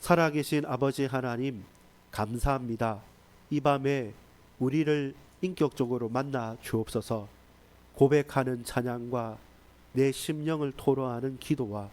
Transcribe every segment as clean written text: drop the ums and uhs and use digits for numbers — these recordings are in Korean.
살아계신 아버지 하나님, 감사합니다. 이 밤에 우리를 인격적으로 만나 주옵소서. 고백하는 찬양과 내 심령을 토로하는 기도와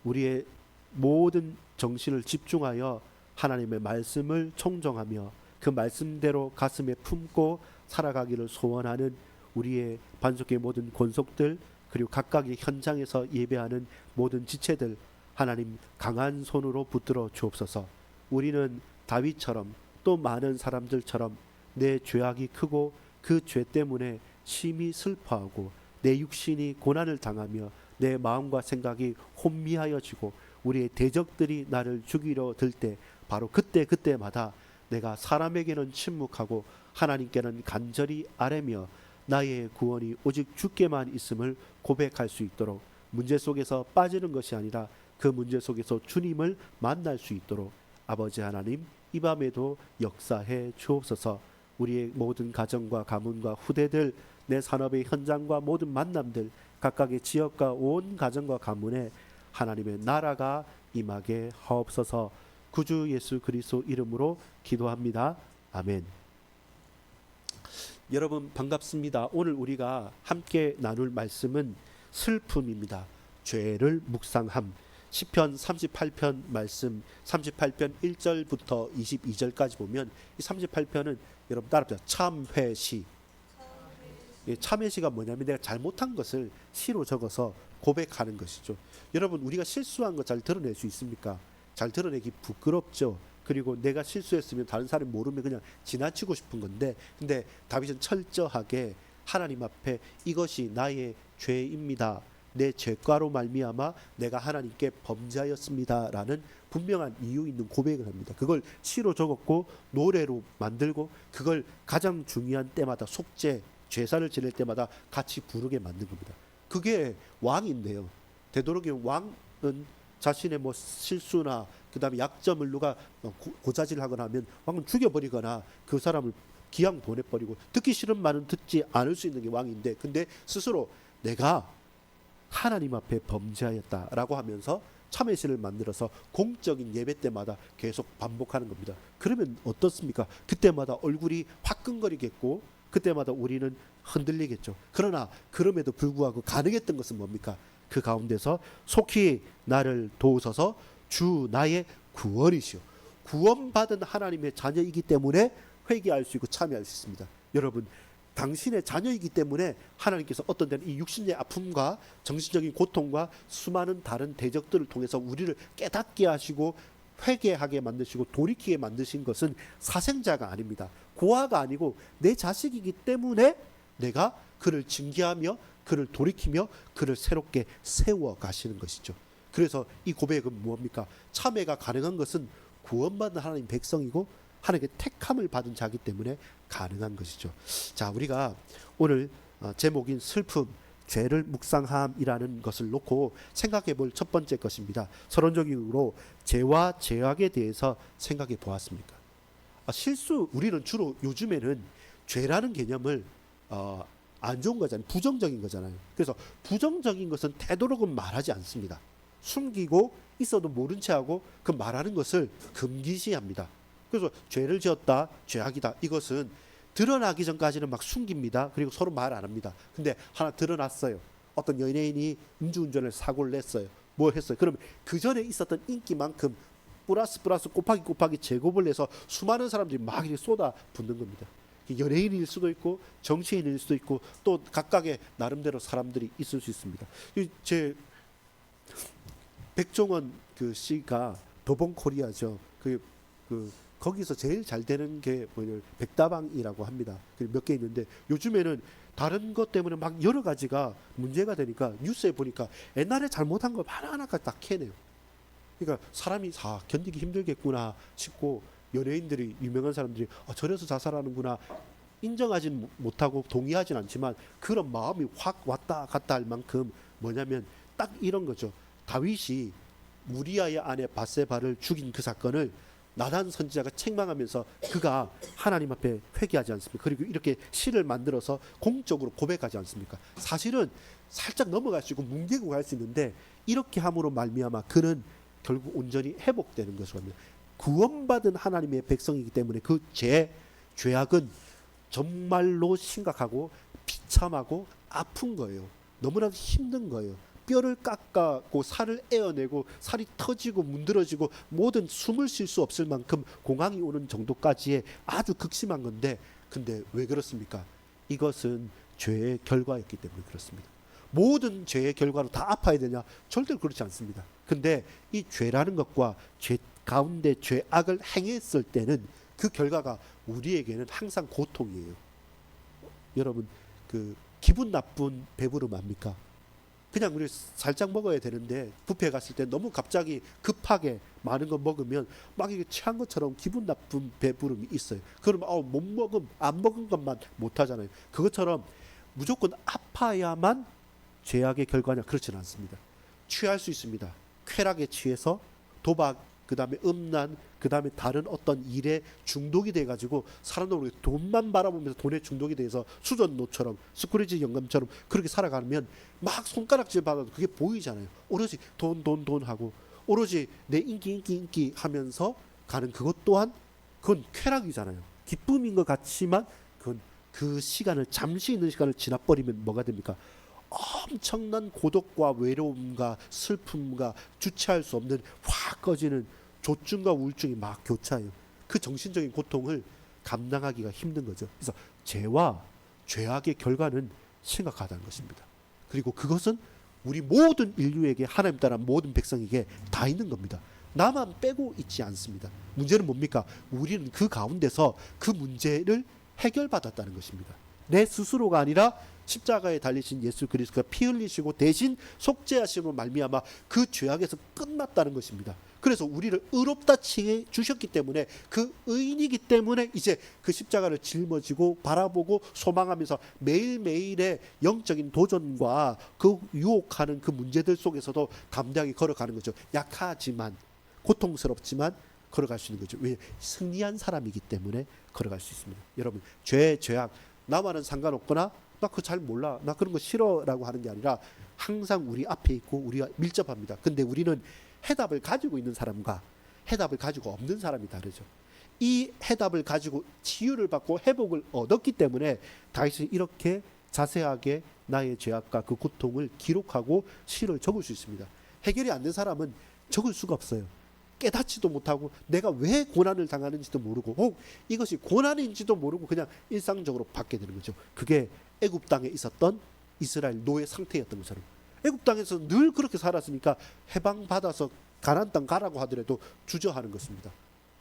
우리의 모든 정신을 집중하여 하나님의 말씀을 청종하며 그 말씀대로 가슴에 품고 살아가기를 소원하는 우리의 반석의 모든 권속들, 그리고 각각의 현장에서 예배하는 모든 지체들, 하나님 강한 손으로 붙들어 주옵소서. 우리는 다윗처럼 또 많은 사람들처럼 내 죄악이 크고 그 죄 때문에 심히 슬퍼하고 내 육신이 고난을 당하며 내 마음과 생각이 혼미하여지고 우리의 대적들이 나를 죽이려 들 때 바로 그때마다 내가 사람에게는 침묵하고 하나님께는 간절히 아뢰며 나의 구원이 오직 주께만 있음을 고백할 수 있도록, 문제 속에서 빠지는 것이 아니라 그 문제 속에서 주님을 만날 수 있도록 아버지 하나님, 이 밤에도 역사해 주옵소서. 우리의 모든 가정과 가문과 후대들, 내 산업의 현장과 모든 만남들, 각각의 지역과 온 가정과 가문에 하나님의 나라가 임하게 하옵소서. 구주 예수 그리스도 이름으로 기도합니다. 아멘. 여러분 반갑습니다. 오늘 우리가 함께 나눌 말씀은 슬픔입니다. 죄를 묵상함. 시편 38편 말씀 38편 1절부터 22절까지 보면 이 38편은 여러분 따라합시다. 참회시. 참회시가 뭐냐면 내가 잘못한 것을 시로 적어서 고백하는 것이죠. 여러분 우리가 실수한 거 잘 드러낼 수 있습니까? 잘 드러내기 부끄럽죠. 그리고 내가 실수했으면 다른 사람이 모르면 그냥 지나치고 싶은 건데, 근데 다윗은 철저하게 하나님 앞에 이것이 나의 죄입니다. 내 죄과로 말미암아 내가 하나님께 범죄하였습니다라는 분명한 이유 있는 고백을 합니다. 그걸 시로 적었고 노래로 만들고 그걸 가장 중요한 때마다 속죄, 제사를 지낼 때마다 같이 부르게 만든 겁니다. 그게 왕인데요. 되도록이면 왕은 자신의 뭐 실수나 그 다음에 약점을 누가 고자질하거나 하면 왕은 죽여버리거나 그 사람을 기양 보내버리고 듣기 싫은 말은 듣지 않을 수 있는 게 왕인데, 근데 스스로 내가 하나님 앞에 범죄하였다라고 하면서 참회시를 만들어서 공적인 예배 때마다 계속 반복하는 겁니다. 그러면 어떻습니까? 그때마다 얼굴이 화끈거리겠고 그때마다 우리는 흔들리겠죠. 그러나 그럼에도 불구하고 가능했던 것은 뭡니까? 그 가운데서 속히 나를 도우소서, 주 나의 구원이시오. 구원받은 하나님의 자녀이기 때문에 회개할 수 있고 참여할 수 있습니다. 여러분 당신의 자녀이기 때문에 하나님께서 어떤 때는 이 육신의 아픔과 정신적인 고통과 수많은 다른 대적들을 통해서 우리를 깨닫게 하시고 회개하게 만드시고 돌이키게 만드신 것은 사생자가 아닙니다. 고아가 아니고 내 자식이기 때문에 내가 그를 징계하며 그를 돌이키며 그를 새롭게 세워 가시는 것이죠. 그래서 이 고백은 무엇입니까? 참회가 가능한 것은 구원받은 하나님 백성이고 하나님께 택함을 받은 자기 때문에 가능한 것이죠. 자, 우리가 오늘 제목인 슬픔, 죄를 묵상함이라는 것을 놓고 생각해 볼 첫 번째 것입니다. 서론적으로 죄와 죄악에 대해서 생각해 보았습니까? 실수, 우리는 주로 요즘에는 죄라는 개념을 안 좋은 거잖아요. 부정적인 거잖아요. 그래서 부정적인 것은 되도록은 말하지 않습니다. 숨기고 있어도 모른 채하고 그 말하는 것을 금기시합니다. 그래서 죄를 지었다, 죄악이다, 이것은 드러나기 전까지는 막 숨깁니다. 그리고 서로 말 안 합니다. 근데 하나 드러났어요. 어떤 연예인이 음주운전을 사고를 냈어요. 뭐 했어요? 그러면 그 전에 있었던 인기만큼 플러스 곱하기 제곱을 해서 수많은 사람들이 막 이렇게 쏟아 붓는 겁니다. 연예인일 수도 있고 정치인일 수도 있고 또 각각의 나름대로 사람들이 있을 수 있습니다. 제 백종원 그 씨가 도봉코리아죠. 거기서 제일 잘 되는 게 뭐냐면 백다방이라고 합니다. 몇 개 있는데 요즘에는 다른 것 때문에 막 여러 가지가 문제가 되니까 뉴스에 보니까 옛날에 잘못한 걸 하나하나까지 다 캐내요. 그러니까 사람이 견디기 힘들겠구나 싶고 연예인들이, 유명한 사람들이 저래서 자살하는구나 인정하진 못하고 동의하진 않지만 그런 마음이 확 왔다 갔다 할 만큼 뭐냐면 딱 이런 거죠. 다윗이 우리아의 아내 밧세바를 죽인 그 사건을 나단 선지자가 책망하면서 그가 하나님 앞에 회개하지 않습니까? 그리고 이렇게 시를 만들어서 공적으로 고백하지 않습니까? 사실은 살짝 넘어갈 수 있고 뭉개고 갈 수 있는데 이렇게 함으로 말미암아 그는 결국 온전히 회복되는 것이거든요. 구원받은 하나님의 백성이기 때문에 그 죄악은 정말로 심각하고 비참하고 아픈 거예요. 너무나도 힘든 거예요. 뼈를 깎고 살을 에어내고 살이 터지고 문드러지고 모든 숨을 쉴 수 없을 만큼 공황이 오는 정도까지의 아주 극심한 건데, 근데 왜 그렇습니까? 이것은 죄의 결과였기 때문에 그렇습니다. 모든 죄의 결과로 다 아파야 되냐? 절대로 그렇지 않습니다. 근데 이 죄라는 것과 죄 가운데 죄악을 행했을 때는 그 결과가 우리에게는 항상 고통이에요. 여러분, 그 기분 나쁜 배부름 압니까? 그냥 우리 살짝 먹어야 되는데 뷔페 갔을 때 너무 갑자기 급하게 많은 거 먹으면 막 이게 취한 것처럼 기분 나쁜 배부름이 있어요. 그러면 못 먹음, 안 먹은 것만 못 하잖아요. 그것처럼 무조건 아파야만 죄악의 결과냐? 그렇지는 않습니다. 취할 수 있습니다. 쾌락에 취해서 도박, 그 다음에 음란, 그 다음에 다른 어떤 일에 중독이 돼가지고 사람들이 돈만 바라보면서 돈에 중독이 돼서 수전노처럼 스크래지 영감처럼 그렇게 살아가면 막 손가락질 받아도 그게 보이잖아요. 오로지 돈 하고 오로지 내 인기 하면서 가는 그것 또한 그건 쾌락이잖아요. 기쁨인 것 같지만 그건 그 시간을, 잠시 있는 시간을 지나버리면 뭐가 됩니까? 엄청난 고독과 외로움과 슬픔과 주체할 수 없는 확 꺼지는 조증과 우울증이 막 교차해요. 그 정신적인 고통을 감당하기가 힘든 거죠. 그래서 죄와 죄악의 결과는 심각하다는 것입니다. 그리고 그것은 우리 모든 인류에게, 하나님 따라 모든 백성에게 다 있는 겁니다. 나만 빼고 있지 않습니다. 문제는 뭡니까? 우리는 그 가운데서 그 문제를 해결받았다는 것입니다. 내 스스로가 아니라 십자가에 달리신 예수 그리스도가 피 흘리시고 대신 속죄하심으로 말미암아 그 죄악에서 끝났다는 것입니다. 그래서 우리를 의롭다 칭해 주셨기 때문에, 그 의인이기 때문에 이제 그 십자가를 짊어지고 바라보고 소망하면서 매일매일의 영적인 도전과 그 유혹하는 그 문제들 속에서도 담대하게 걸어가는 거죠. 약하지만, 고통스럽지만 걸어갈 수 있는 거죠. 왜? 승리한 사람이기 때문에 걸어갈 수 있습니다. 여러분, 죄악 나와는 상관없거나 나 그거 잘 몰라, 나 그런 거 싫어라고 하는 게 아니라 항상 우리 앞에 있고 우리가 밀접합니다. 근데 우리는 해답을 가지고 있는 사람과 해답을 가지고 없는 사람이 다르죠. 이 해답을 가지고 치유를 받고 회복을 얻었기 때문에 다윗은 이렇게 자세하게 나의 죄악과 그 고통을 기록하고 시를 적을 수 있습니다. 해결이 안 된 사람은 적을 수가 없어요. 깨닫지도 못하고 내가 왜 고난을 당하는지도 모르고 혹 이것이 고난인지도 모르고 그냥 일상적으로 받게 되는 거죠. 그게 애굽 땅에 있었던 이스라엘 노예 상태였던 것처럼, 애굽 땅에서 늘 그렇게 살았으니까 해방 받아서 가나안 땅 가라고 하더라도 주저하는 것입니다.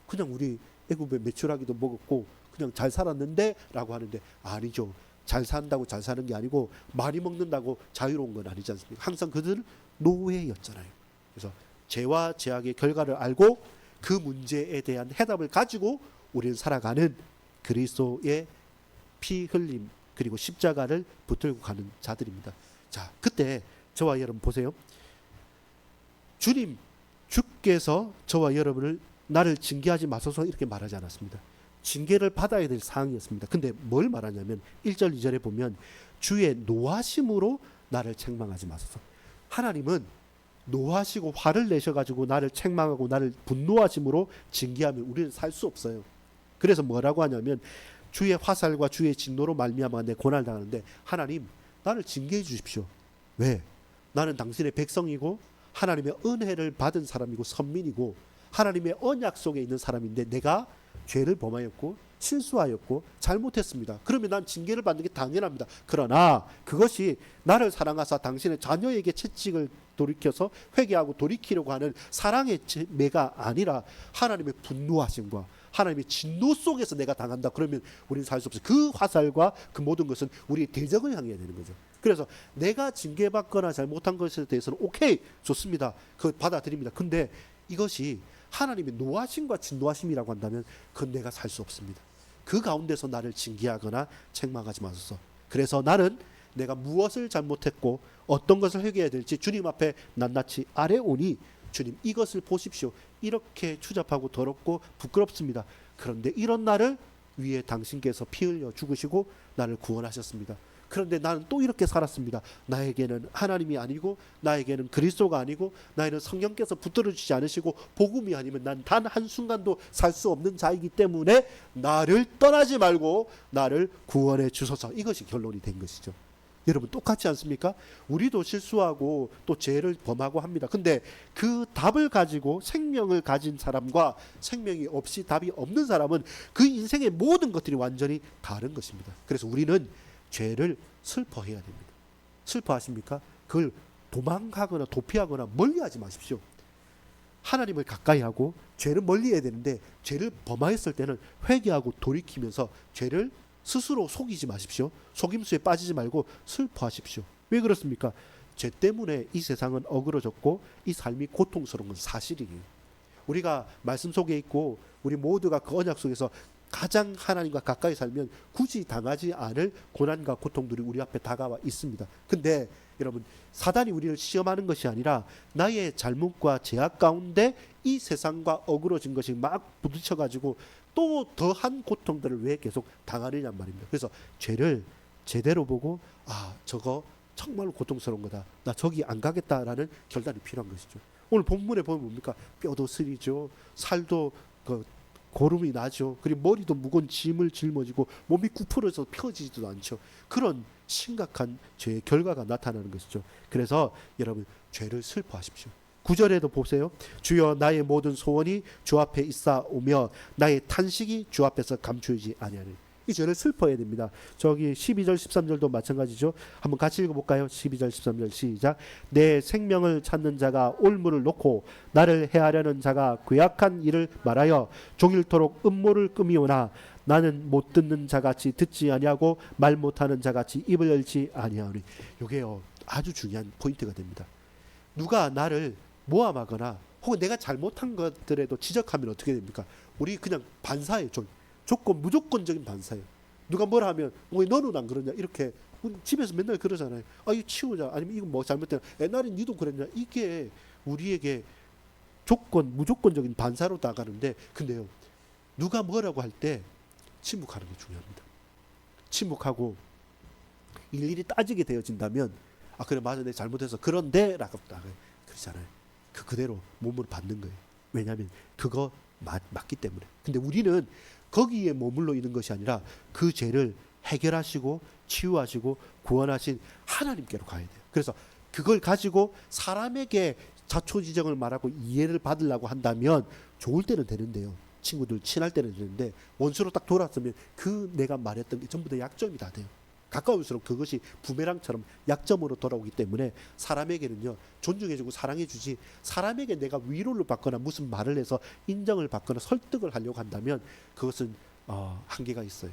그냥 우리 애굽에 매출하기도 먹었고 그냥 잘 살았는데 라고 하는데, 아니죠. 잘 산다고 잘 사는 게 아니고 많이 먹는다고 자유로운 건 아니지 않습니까? 항상 그들은 노예였잖아요. 그래서 죄와 죄악의 결과를 알고 그 문제에 대한 해답을 가지고 우리는 살아가는 그리스도의 피 흘림 그리고 십자가를 붙들고 가는 자들입니다. 자, 그때 저와 여러분 보세요. 주께서 저와 여러분을 나를 징계하지 마소서 이렇게 말하지 않았습니다. 징계를 받아야 될 상황이었습니다. 근데 뭘 말하냐면 1절 2절에 보면 주의 노하심으로 나를 책망하지 마소서. 하나님은 노하시고 화를 내셔가지고 나를 책망하고 나를 분노하심으로 징계하면 우리는 살 수 없어요. 그래서 뭐라고 하냐면 주의 화살과 주의 진노로 말미암아 내 고난을 당하는데, 하나님 나를 징계해 주십시오. 왜? 나는 당신의 백성이고 하나님의 은혜를 받은 사람이고 선민이고 하나님의 언약 속에 있는 사람인데 내가 죄를 범하였고 실수하였고 잘못했습니다. 그러면 난 징계를 받는 게 당연합니다. 그러나 그것이 나를 사랑하사 당신의 자녀에게 채찍을 돌이켜서 회개하고 돌이키려고 하는 사랑의 매가 아니라 하나님의 분노하심과 하나님의 진노 속에서 내가 당한다. 그러면 우리는 살 수 없어요. 그 화살과 그 모든 것은 우리의 대적을 향해야 되는 거죠. 그래서 내가 징계받거나 잘못한 것에 대해서는 오케이, 좋습니다. 그거 받아들입니다. 근데 이것이 하나님의 노하심과 진노하심이라고 한다면 그건 내가 살 수 없습니다. 그 가운데서 나를 징계하거나 책망하지 마소서. 그래서 나는 내가 무엇을 잘못했고 어떤 것을 회개해야 될지 주님 앞에 낱낱이 아뢰오니 주님 이것을 보십시오. 이렇게 추잡하고 더럽고 부끄럽습니다. 그런데 이런 나를 위해 당신께서 피 흘려 죽으시고 나를 구원하셨습니다. 그런데 나는 또 이렇게 살았습니다. 나에게는 하나님이 아니고 나에게는 그리스도가 아니고 나에게는 성령께서 붙들어주지 않으시고 복음이 아니면 난 단 한순간도 살 수 없는 자이기 때문에 나를 떠나지 말고 나를 구원해 주소서. 이것이 결론이 된 것이죠. 여러분 똑같지 않습니까? 우리도 실수하고 또 죄를 범하고 합니다. 근데 그 답을 가지고 생명을 가진 사람과 생명이 없이 답이 없는 사람은 그 인생의 모든 것들이 완전히 다른 것입니다. 그래서 우리는 죄를 슬퍼해야 됩니다. 슬퍼하십니까? 그걸 도망가거나 도피하거나 멀리하지 마십시오. 하나님을 가까이 하고 죄를 멀리해야 되는데 죄를 범하였을 때는 회개하고 돌이키면서 죄를 스스로 속이지 마십시오. 속임수에 빠지지 말고 슬퍼하십시오. 왜 그렇습니까? 죄 때문에 이 세상은 어그러졌고 이 삶이 고통스러운 건 사실이에요. 우리가 말씀 속에 있고 우리 모두가 그 언약 속에서 가장 하나님과 가까이 살면 굳이 당하지 않을 고난과 고통들이 우리 앞에 다가와 있습니다. 근데 여러분 사단이 우리를 시험하는 것이 아니라 나의 잘못과 죄악 가운데 이 세상과 어그러진 것이 막 부딪혀가지고 또 더한 고통들을 왜 계속 당하느냐 말입니다. 그래서 죄를 제대로 보고 저거 정말로 고통스러운 거다. 나 저기 안 가겠다라는 결단이 필요한 것이죠. 오늘 본문에 보면 뭡니까? 뼈도 쓰리죠. 살도 고름이 나죠. 그리고 머리도 무거운 짐을 짊어지고 몸이 구부러져 펴지지도 않죠. 그런 심각한 죄의 결과가 나타나는 것이죠. 그래서 여러분 죄를 슬퍼하십시오. 9절에도 보세요. 주여 나의 모든 소원이 주 앞에 있사오며 나의 탄식이 주 앞에서 감추어지지 아니하니. 이 죄를 슬퍼해야 됩니다. 저기 12절 13절도 마찬가지죠. 한번 같이 읽어볼까요? 12절 13절 시작. 내 생명을 찾는 자가 올무를 놓고 나를 해하려는 자가 괴악한 일을 말하여 종일토록 음모를 꾸미오나 나는 못 듣는 자같이 듣지 아니하고 말 못하는 자같이 입을 열지 아니하오니. 이게요 아주 중요한 포인트가 됩니다. 누가 나를 모함하거나 혹은 내가 잘못한 것들에도 지적하면 어떻게 됩니까? 우리 그냥 반사예요. 무조건적인 반사예요. 누가 뭐라 하면 왜 너는 안 그러냐 이렇게 집에서 맨날 그러잖아요. 이거 치우자 아니면 이거 뭐 잘못됐나 옛날에 니도 그랬냐. 이게 우리에게 무조건적인 반사로 나가는데 근데요 누가 뭐라고 할 때 침묵하는 게 중요합니다. 침묵하고 일일이 따지게 되어진다면 그래 맞아 내가 잘못해서 그런데 라고 그러잖아요. 그대로 몸으로 받는 거예요. 왜냐하면 그거 맞기 때문에. 근데 우리는 거기에 머물러 있는 것이 아니라 그 죄를 해결하시고 치유하시고 구원하신 하나님께로 가야 돼요. 그래서 그걸 가지고 사람에게 자초지정을 말하고 이해를 받으려고 한다면 좋을 때는 되는데요. 친구들 친할 때는 되는데 원수로 딱 돌았으면 내가 말했던 게 전부 다 약점이 다 돼요. 가까울수록 그것이 부메랑처럼 약점으로 돌아오기 때문에 사람에게는요 존중해주고 사랑해주지 사람에게 내가 위로를 받거나 무슨 말을 해서 인정을 받거나 설득을 하려고 한다면 그것은 한계가 있어요.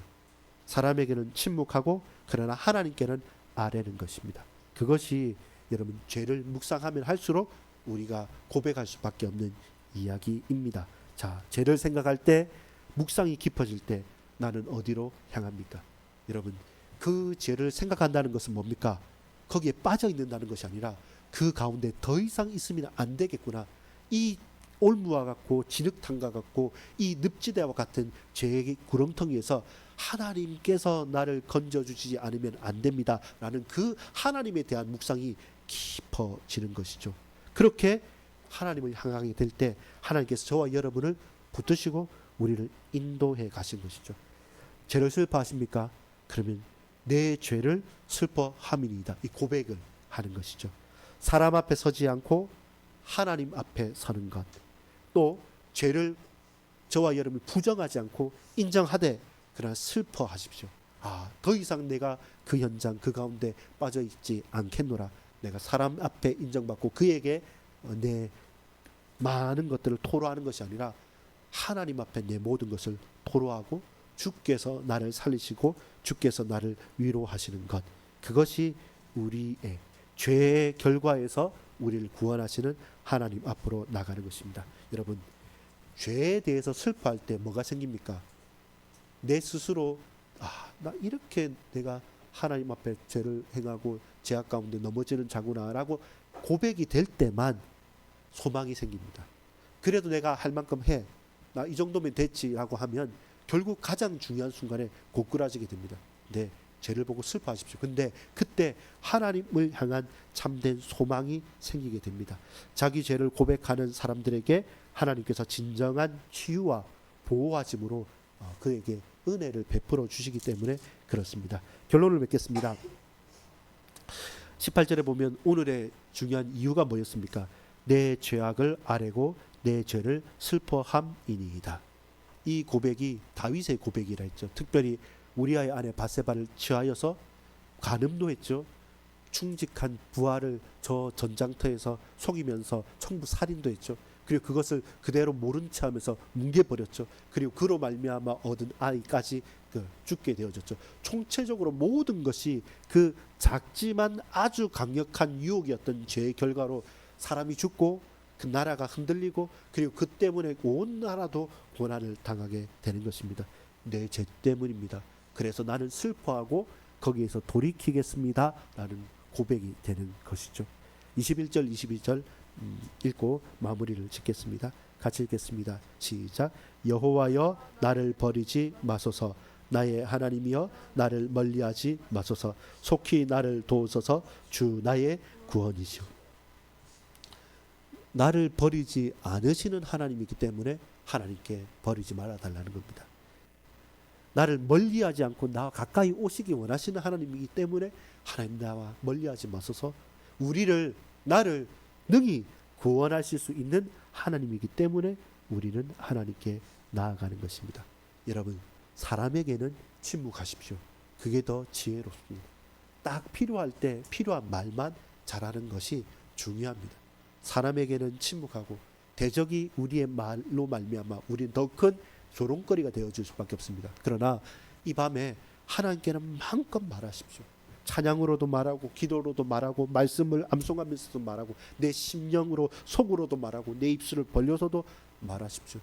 사람에게는 침묵하고 그러나 하나님께는 아뢰는 것입니다. 그것이 여러분 죄를 묵상하면 할수록 우리가 고백할 수밖에 없는 이야기입니다. 자, 죄를 생각할 때 묵상이 깊어질 때 나는 어디로 향합니까? 여러분 그 죄를 생각한다는 것은 뭡니까? 거기에 빠져 있는다는 것이 아니라 그 가운데 더 이상 있으면 안 되겠구나. 이 올무와 같고 진흙탕과 같고 이 늪지대와 같은 죄의 구렁텅이에서 하나님께서 나를 건져주지 않으면 안 됩니다. 라는 그 하나님에 대한 묵상이 깊어지는 것이죠. 그렇게 하나님을 향하게 될 때 하나님께서 저와 여러분을 붙드시고 우리를 인도해 가신 것이죠. 죄를 슬퍼하십니까? 그러면 내 죄를 슬퍼함이니이다. 이 고백을 하는 것이죠. 사람 앞에 서지 않고 하나님 앞에 서는 것. 또 죄를 저와 여러분이 부정하지 않고 인정하되 그러나 슬퍼하십시오. 더 이상 내가 그 현장 그 가운데 빠져있지 않겠노라. 내가 사람 앞에 인정받고 그에게 내 많은 것들을 토로하는 것이 아니라 하나님 앞에 내 모든 것을 토로하고 주께서 나를 살리시고 주께서 나를 위로하시는 것. 그것이 우리의 죄의 결과에서 우리를 구원하시는 하나님 앞으로 나가는 것입니다. 여러분 죄에 대해서 슬퍼할 때 뭐가 생깁니까? 내 스스로 나 이렇게 내가 하나님 앞에 죄를 행하고 죄악 가운데 넘어지는 자구나 라고 고백이 될 때만 소망이 생깁니다. 그래도 내가 할 만큼 해. 나 이 정도면 됐지 라고 하면 결국 가장 중요한 순간에 고꾸라지게 됩니다. 근데 죄를 보고 슬퍼하십시오. 근데 그때 하나님을 향한 참된 소망이 생기게 됩니다. 자기 죄를 고백하는 사람들에게 하나님께서 진정한 치유와 보호하심으로 그에게 은혜를 베풀어 주시기 때문에 그렇습니다. 결론을 맺겠습니다. 18절에 보면 오늘의 중요한 이유가 뭐였습니까? 내 죄악을 아뢰고 내 죄를 슬퍼함이니이다. 이 고백이 다윗의 고백이라 했죠. 특별히 우리아의 아내 바세바를 취하여서 간음도 했죠. 충직한 부하를 저 전장터에서 속이면서 청부 살인도 했죠. 그리고 그것을 그대로 모른 체 하면서 뭉개버렸죠. 그리고 그로 말미암아 얻은 아이까지 죽게 되어졌죠. 총체적으로 모든 것이 그 작지만 아주 강력한 유혹이었던 죄의 결과로 사람이 죽고 그 나라가 흔들리고 그리고 그 때문에 온 나라도 고난을 당하게 되는 것입니다. 내 죄 때문입니다. 그래서 나는 슬퍼하고 거기에서 돌이키겠습니다 라는 고백이 되는 것이죠. 21절 22절 읽고 마무리를 짓겠습니다. 같이 읽겠습니다. 시작. 여호와여 나를 버리지 마소서. 나의 하나님이여 나를 멀리하지 마소서. 속히 나를 도우소서. 주 나의 구원이시오. 나를 버리지 않으시는 하나님이기 때문에 하나님께 버리지 말아달라는 겁니다. 나를 멀리하지 않고 나와 가까이 오시기 원하시는 하나님이기 때문에 하나님 나와 멀리하지 마소서. 나를 능히 구원하실 수 있는 하나님이기 때문에 우리는 하나님께 나아가는 것입니다. 여러분, 사람에게는 침묵하십시오. 그게 더 지혜롭습니다. 딱 필요할 때 필요한 말만 잘하는 것이 중요합니다. 사람에게는 침묵하고 대적이 우리의 말로 말미암아 우리는 더 큰 조롱거리가 되어줄 수밖에 없습니다. 그러나 이 밤에 하나님께는 마음껏 말하십시오. 찬양으로도 말하고 기도로도 말하고 말씀을 암송하면서도 말하고 내 심령으로 속으로도 말하고 내 입술을 벌려서도 말하십시오.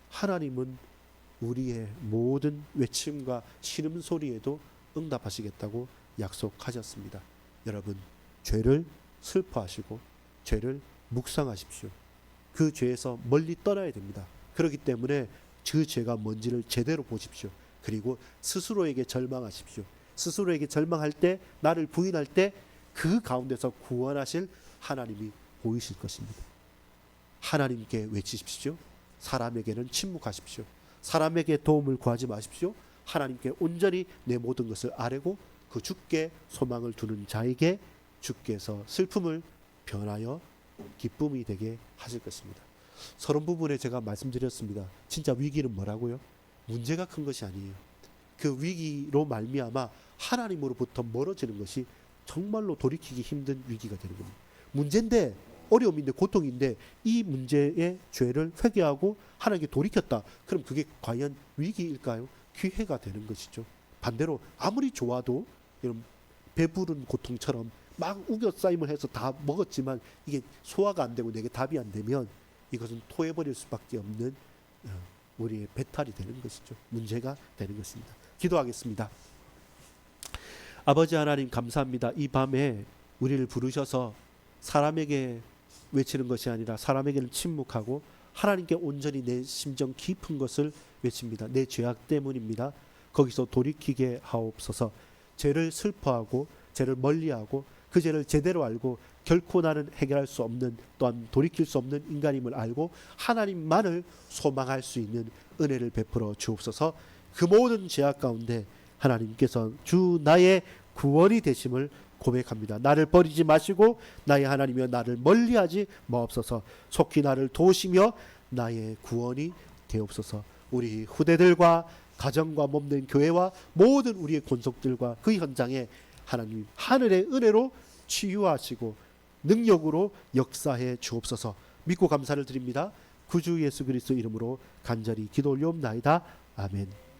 하나님은 우리의 모든 외침과 신음소리에도 응답하시겠다고 약속하셨습니다. 여러분, 죄를 슬퍼하시고 죄를 묵상하십시오. 그 죄에서 멀리 떠나야 됩니다. 그렇기 때문에 그 죄가 뭔지를 제대로 보십시오. 그리고 스스로에게 절망하십시오. 스스로에게 절망할 때, 나를 부인할 때 그 가운데서 구원하실 하나님이 보이실 것입니다. 하나님께 외치십시오. 사람에게는 침묵하십시오. 사람에게 도움을 구하지 마십시오. 하나님께 온전히 내 모든 것을 아뢰고 그 주께 소망을 두는 자에게 주께서 슬픔을 변하여 기쁨이 되게 하실 것입니다. 서론 부분에 제가 말씀드렸습니다. 진짜 위기는 뭐라고요? 문제가 큰 것이 아니에요. 그 위기로 말미암아 하나님으로부터 멀어지는 것이 정말로 돌이키기 힘든 위기가 되는 겁니다. 문제인데, 어려움인데, 고통인데 이 문제의 죄를 회개하고 하나님께 돌이켰다. 그럼 그게 과연 위기일까요? 기회가 되는 것이죠. 반대로 아무리 좋아도 여러분, 배부른 고통처럼 막 우겨싸임을 해서 다 먹었지만 이게 소화가 안 되고 내게 답이 안 되면 이것은 토해버릴 수밖에 없는 우리의 배탈이 되는 것이죠. 문제가 되는 것입니다. 기도하겠습니다. 아버지 하나님, 감사합니다. 이 밤에 우리를 부르셔서 사람에게 외치는 것이 아니라 사람에게는 침묵하고 하나님께 온전히 내 심정 깊은 것을 외칩니다. 내 죄악 때문입니다. 거기서 돌이키게 하옵소서. 죄를 슬퍼하고 죄를 멀리하고 그 죄를 제대로 알고 결코 나는 해결할 수 없는, 또한 돌이킬 수 없는 인간임을 알고 하나님만을 소망할 수 있는 은혜를 베풀어 주옵소서. 그 모든 죄악 가운데 하나님께서 주 나의 구원이 되심을 고백합니다. 나를 버리지 마시고 나의 하나님이여 나를 멀리하지 마옵소서. 속히 나를 도우시며 나의 구원이 되옵소서. 우리 후대들과 가정과 몸된 교회와 모든 우리의 권속들과 그 현장에 하나님 하늘의 은혜로 치유하시고 능력으로 역사해 주옵소서. 믿고 감사를 드립니다. 구주 예수 그리스도 이름으로 간절히 기도 올려옵나이다. 아멘.